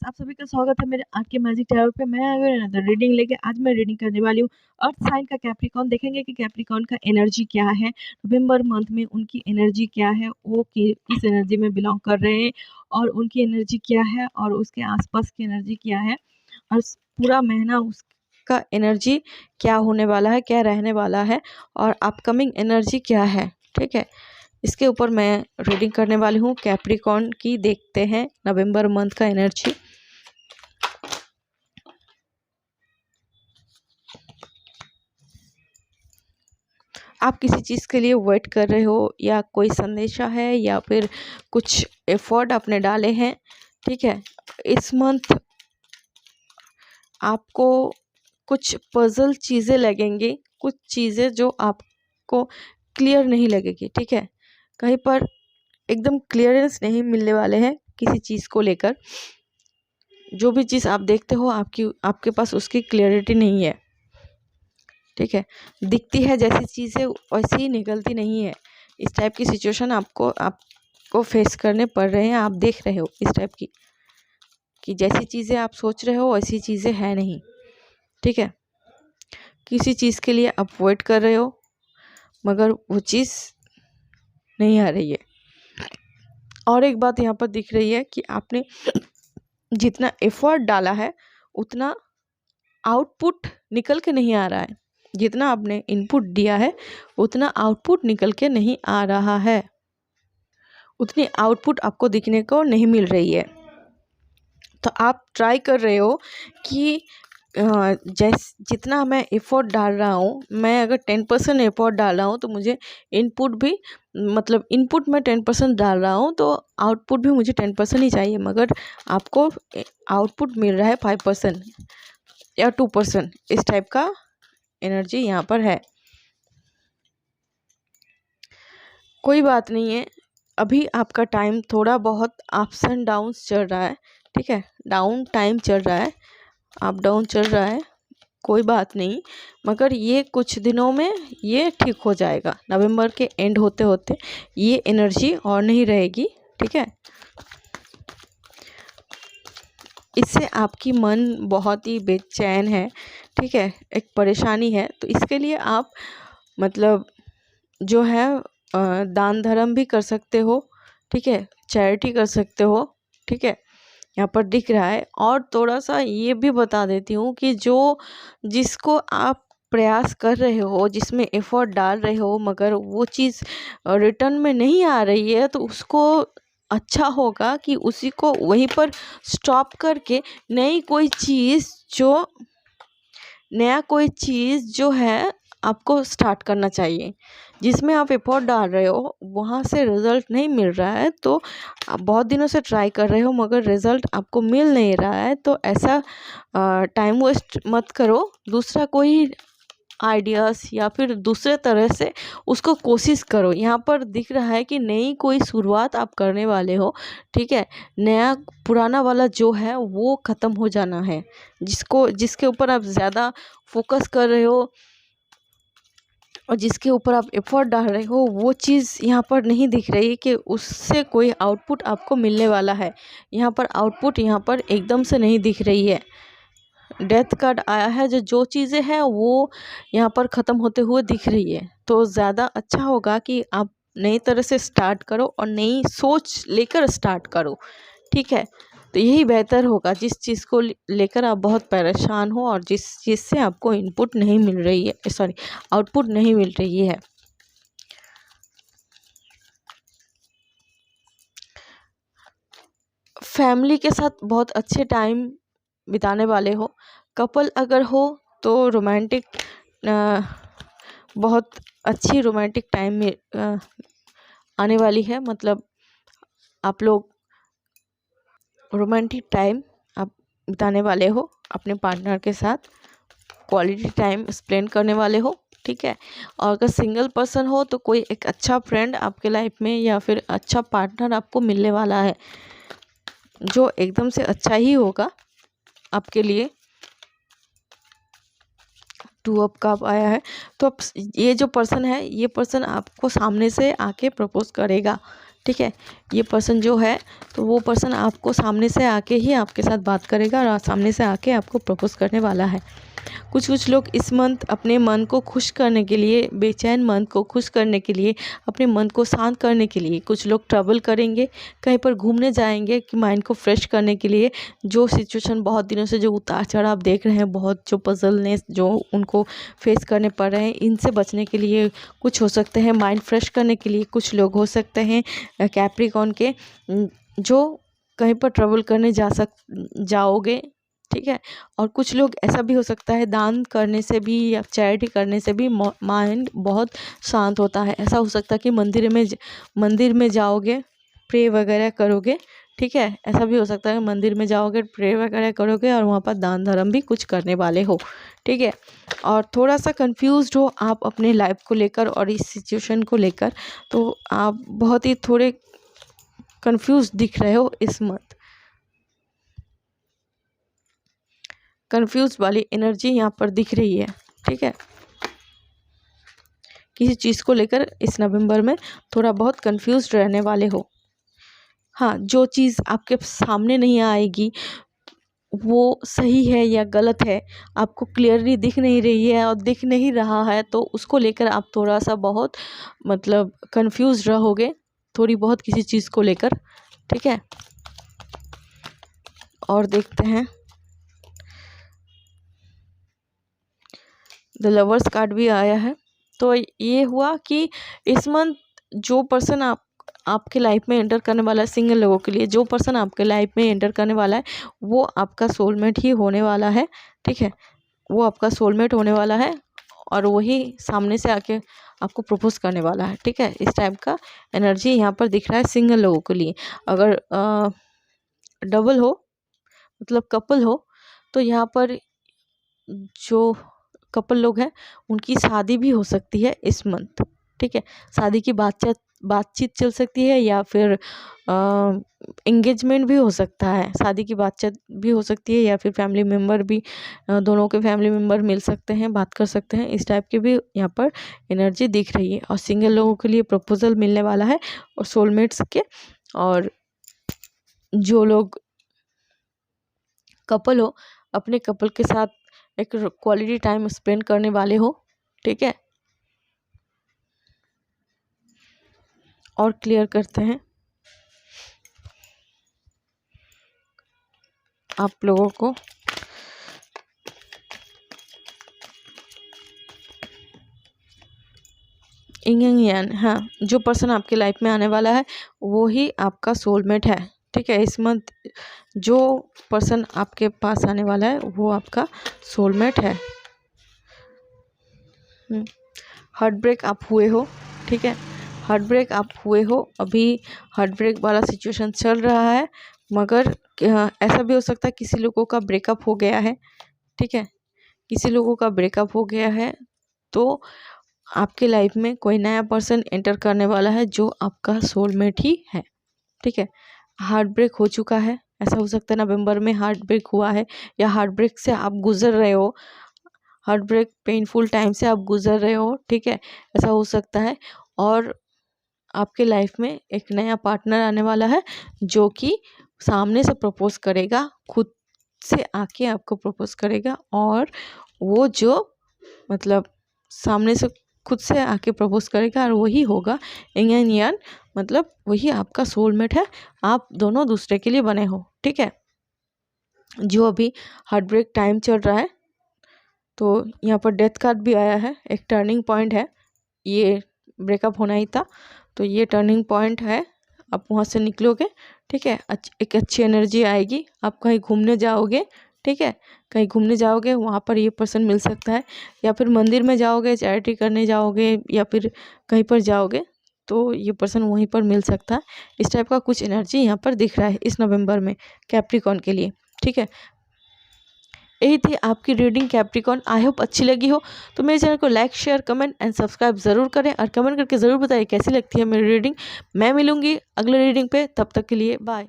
आप सभी का स्वागत है मेरे आज के मैजिक टैरो पे। मैं अगर रीडिंग लेके आज मैं रीडिंग करने वाली हूँ अर्थ साइन का कैप्रिकॉर्न। देखेंगे कि कैप्रिकॉर्न का एनर्जी क्या है, नवंबर मंथ में उनकी एनर्जी क्या है, वो किस एनर्जी में बिलोंग कर रहे हैं और उनकी एनर्जी क्या है और उसके आसपास की एनर्जी क्या है और पूरा महीना उसका एनर्जी क्या होने वाला है, क्या रहने वाला है और अपकमिंग एनर्जी क्या है। ठीक है, इसके ऊपर मैं रीडिंग करने वाली हूँ कैप्रिकॉर्न की। देखते हैं नवंबर मंथ का एनर्जी। आप किसी चीज़ के लिए वेट कर रहे हो या कोई संदेशा है या फिर कुछ एफर्ट आपने डाले हैं। ठीक है, इस मंथ आपको कुछ पजल चीज़ें लगेंगी, कुछ चीज़ें जो आपको क्लियर नहीं लगेगी। ठीक है, कहीं पर एकदम क्लियरेंस नहीं मिलने वाले हैं किसी चीज़ को लेकर। जो भी चीज़ आप देखते हो आपके पास उसकी क्लियरिटी नहीं है। ठीक है, दिखती है जैसी चीज़ें वैसी ही निकलती नहीं है। इस टाइप की सिचुएशन आपको फेस करने पड़ रहे हैं। आप देख रहे हो इस टाइप की कि जैसी चीज़ें आप सोच रहे हो वैसी चीज़ें है नहीं। ठीक है, किसी चीज़ के लिए आप वेट कर रहे हो मगर वो चीज़ नहीं आ रही है। और एक बात यहाँ पर दिख रही है कि आपने जितना एफर्ट डाला है उतना आउटपुट निकल के नहीं आ रहा है। जितना आपने इनपुट दिया है उतना आउटपुट निकल के नहीं आ रहा है, उतनी आउटपुट आपको दिखने को नहीं मिल रही है। तो आप ट्राई कर रहे हो कि जितना मैं एफर्ट डाल रहा हूँ, मैं अगर 10% एफर्ट डाल रहा हूँ तो मुझे इनपुट भी मतलब इनपुट में 10% डाल रहा हूँ तो आउटपुट भी मुझे 10% ही चाहिए, मगर आपको आउटपुट मिल रहा है 5% या 2%। इस टाइप का एनर्जी यहाँ पर है। कोई बात नहीं है, अभी आपका टाइम थोड़ा बहुत अप्स एंड डाउन्स चल रहा है। ठीक है, डाउन टाइम चल रहा है, अप डाउन चल रहा है, कोई बात नहीं, मगर ये कुछ दिनों में ये ठीक हो जाएगा। नवंबर के एंड होते होते ये एनर्जी और नहीं रहेगी। ठीक है, इससे आपकी मन बहुत ही बेचैन है। ठीक है, एक परेशानी है, तो इसके लिए आप मतलब जो है दान धर्म भी कर सकते हो। ठीक है, चैरिटी कर सकते हो। ठीक है, यहाँ पर दिख रहा है। और थोड़ा सा ये भी बता देती हूँ कि जिसको आप प्रयास कर रहे हो, जिसमें एफर्ट डाल रहे हो मगर वो चीज़ रिटर्न में नहीं आ रही है, तो उसको अच्छा होगा कि उसी को वहीं पर स्टॉप करके नया कोई चीज़ जो है आपको स्टार्ट करना चाहिए। जिसमें आप एफर्ट डाल रहे हो वहाँ से रिज़ल्ट नहीं मिल रहा है, तो आप बहुत दिनों से ट्राई कर रहे हो मगर रिज़ल्ट आपको मिल नहीं रहा है, तो ऐसा टाइम वेस्ट मत करो। दूसरा कोई आइडियाज़ या फिर दूसरे तरह से उसको कोशिश करो। यहाँ पर दिख रहा है कि नई कोई शुरुआत आप करने वाले हो। ठीक है, नया पुराना वाला जो है वो ख़त्म हो जाना है। जिसके ऊपर आप ज़्यादा फोकस कर रहे हो और जिसके ऊपर आप एफर्ट डाल रहे हो वो चीज़ यहाँ पर नहीं दिख रही कि उससे कोई आउटपुट आपको मिलने वाला है। यहाँ पर आउटपुट यहाँ पर एकदम से नहीं दिख रही है। डेथ कार्ड आया है, जो चीज़ें हैं वो यहाँ पर ख़त्म होते हुए दिख रही है। तो ज़्यादा अच्छा होगा कि आप नई तरह से स्टार्ट करो और नई सोच लेकर स्टार्ट करो। ठीक है, तो यही बेहतर होगा। जिस चीज़ को लेकर आप बहुत परेशान हो और जिस चीज़ से आपको इनपुट नहीं मिल रही है, सॉरी आउटपुट नहीं मिल रही है। फैमिली के साथ बहुत अच्छे टाइम बिताने वाले हो। कपल अगर हो तो रोमांटिक बहुत अच्छी रोमांटिक टाइम में आने वाली है। मतलब आप लोग रोमांटिक टाइम आप बिताने वाले हो अपने पार्टनर के साथ, क्वालिटी टाइम स्पेंड करने वाले हो। ठीक है, और अगर सिंगल पर्सन हो तो कोई एक अच्छा फ्रेंड आपके लाइफ में या फिर अच्छा पार्टनर आपको मिलने वाला है जो एकदम से अच्छा ही होगा आपके लिए। 2 ऑफ कप आया है, तो ये जो पर्सन है ये पर्सन आपको सामने से आके प्रपोज करेगा। ठीक है। ये पर्सन जो है तो वो पर्सन आपको सामने से आके ही आपके साथ बात करेगा और सामने से आके आपको प्रपोज करने वाला है। कुछ लोग इस मंथ अपने मन को खुश करने के लिए, बेचैन मन को खुश करने के लिए, अपने मन को शांत करने के लिए कुछ लोग ट्रैवल करेंगे, कहीं पर घूमने जाएंगे कि माइंड को फ्रेश करने के लिए। जो सिचुएशन बहुत दिनों से जो उतार चढ़ाव देख रहे हैं, बहुत जो पजलनेस जो उनको फेस करने पड़ रहे हैं, इनसे बचने के लिए कुछ हो सकते हैं माइंड फ्रेश करने के लिए कुछ लोग हो सकते हैं कैप्रिकॉर्न के जो कहीं पर ट्रैवल करने जाओगे, ठीक है। और कुछ लोग ऐसा भी हो सकता है दान करने से भी या चैरिटी करने से भी माइंड बहुत शांत होता है। ऐसा हो सकता है कि मंदिर में जाओगे, प्रे वगैरह करोगे, ठीक है। ऐसा भी हो सकता है मंदिर में जाओगे, प्रे वगैरह करोगे और वहाँ पर दान धर्म भी कुछ करने वाले हो, ठीक है। और थोड़ा सा कंफ्यूज्ड हो आप अपने लाइफ को लेकर और इस सिचुएशन को लेकर, तो आप बहुत ही थोड़े कंफ्यूज दिख रहे हो इस मंथ। कंफ्यूज वाली एनर्जी यहाँ पर दिख रही है, ठीक है। किसी चीज़ को लेकर इस नवंबर में थोड़ा बहुत कंफ्यूज रहने वाले हो। हाँ, जो चीज़ आपके सामने नहीं आएगी वो सही है या गलत है, आपको क्लियरली दिख नहीं रही है और दिख नहीं रहा है, तो उसको लेकर आप थोड़ा सा बहुत मतलब कंफ्यूज रहोगे, थोड़ी बहुत किसी चीज़ को लेकर, ठीक है। और देखते हैं, द लवर्स कार्ड भी आया है। तो ये हुआ कि इस मंथ जो पर्सन आपके लाइफ में एंटर करने वाला है, सिंगल लोगों के लिए जो पर्सन आपके लाइफ में एंटर करने वाला है वो आपका सोलमेट ही होने वाला है, ठीक है। वो आपका सोलमेट होने वाला है और वही सामने से आके आपको प्रपोज करने वाला है, ठीक है। इस टाइप का एनर्जी यहाँ पर दिख रहा है सिंगल लोगों के लिए। अगर डबल हो मतलब कपल हो तो यहाँ पर जो कपल लोग हैं उनकी शादी भी हो सकती है इस मंथ, ठीक है। शादी की बातचीत चल सकती है या फिर एंगेजमेंट भी हो सकता है, शादी की बातचीत भी हो सकती है या फिर फैमिली मेम्बर भी, दोनों के फैमिली मेम्बर मिल सकते हैं, बात कर सकते हैं। इस टाइप की भी यहाँ पर एनर्जी दिख रही है और सिंगल लोगों के लिए प्रपोजल मिलने वाला है और सोलमेट्स के। और जो लोग कपल हो अपने कपल के साथ एक क्वालिटी टाइम स्पेंड करने वाले हो, ठीक है। और क्लियर करते हैं आप लोगों को। इंग यान, हाँ, जो पर्सन आपके लाइफ में आने वाला है वो ही आपका सोलमेट है, ठीक है। इस मंथ जो पर्सन आपके पास आने वाला है वो आपका सोलमेट है। हार्ट ब्रेक आप हुए हो, ठीक है। हार्ट ब्रेक आप हुए हो, अभी हार्ट ब्रेक वाला सिचुएशन चल रहा है, मगर ऐसा भी हो सकता है किसी लोगों का ब्रेकअप हो गया है, ठीक है। किसी लोगों का ब्रेकअप हो गया है तो आपके लाइफ में कोई नया पर्सन एंटर करने वाला है जो आपका सोलमेट ही है, ठीक है। हार्ट ब्रेक हो चुका है, ऐसा हो सकता है नवंबर में हार्ट ब्रेक हुआ है या हार्ट ब्रेक से आप गुजर रहे हो, हार्ट ब्रेक पेनफुल टाइम से आप गुजर रहे हो, ठीक है। ऐसा हो सकता है। और आपके लाइफ में एक नया पार्टनर आने वाला है जो कि सामने से प्रपोज करेगा, खुद से आके आपको प्रपोज करेगा। और वो जो मतलब सामने से खुद से आके प्रपोज करेगा और वही होगा इंग एंड यान, मतलब वही आपका सोलमेट है, आप दोनों दूसरे के लिए बने हो, ठीक है। जो अभी हार्ट ब्रेक टाइम चल रहा है तो यहाँ पर डेथ कार्ड भी आया है, एक टर्निंग पॉइंट है, ये ब्रेकअप होना ही था तो ये टर्निंग पॉइंट है, आप वहाँ से निकलोगे, ठीक है। एक अच्छी एनर्जी आएगी, आप कहीं घूमने जाओगे, ठीक है। कहीं घूमने जाओगे वहाँ पर ये पर्सन मिल सकता है या फिर मंदिर में जाओगे, चैरिटी करने जाओगे या फिर कहीं पर जाओगे तो ये पर्सन वहीं पर मिल सकता है। इस टाइप का कुछ एनर्जी यहाँ पर दिख रहा है इस नवंबर में कैप्रिकॉर्न के लिए, ठीक है। यही थी आपकी रीडिंग कैप्रिकॉर्न। आई होप अच्छी लगी हो तो मेरे चैनल को like share comment and subscribe ज़रूर करें और कमेंट करके ज़रूर बताइए कैसी लगती है मेरी रीडिंग। मैं मिलूंगी अगले रीडिंग पे, तब तक के लिए बाय।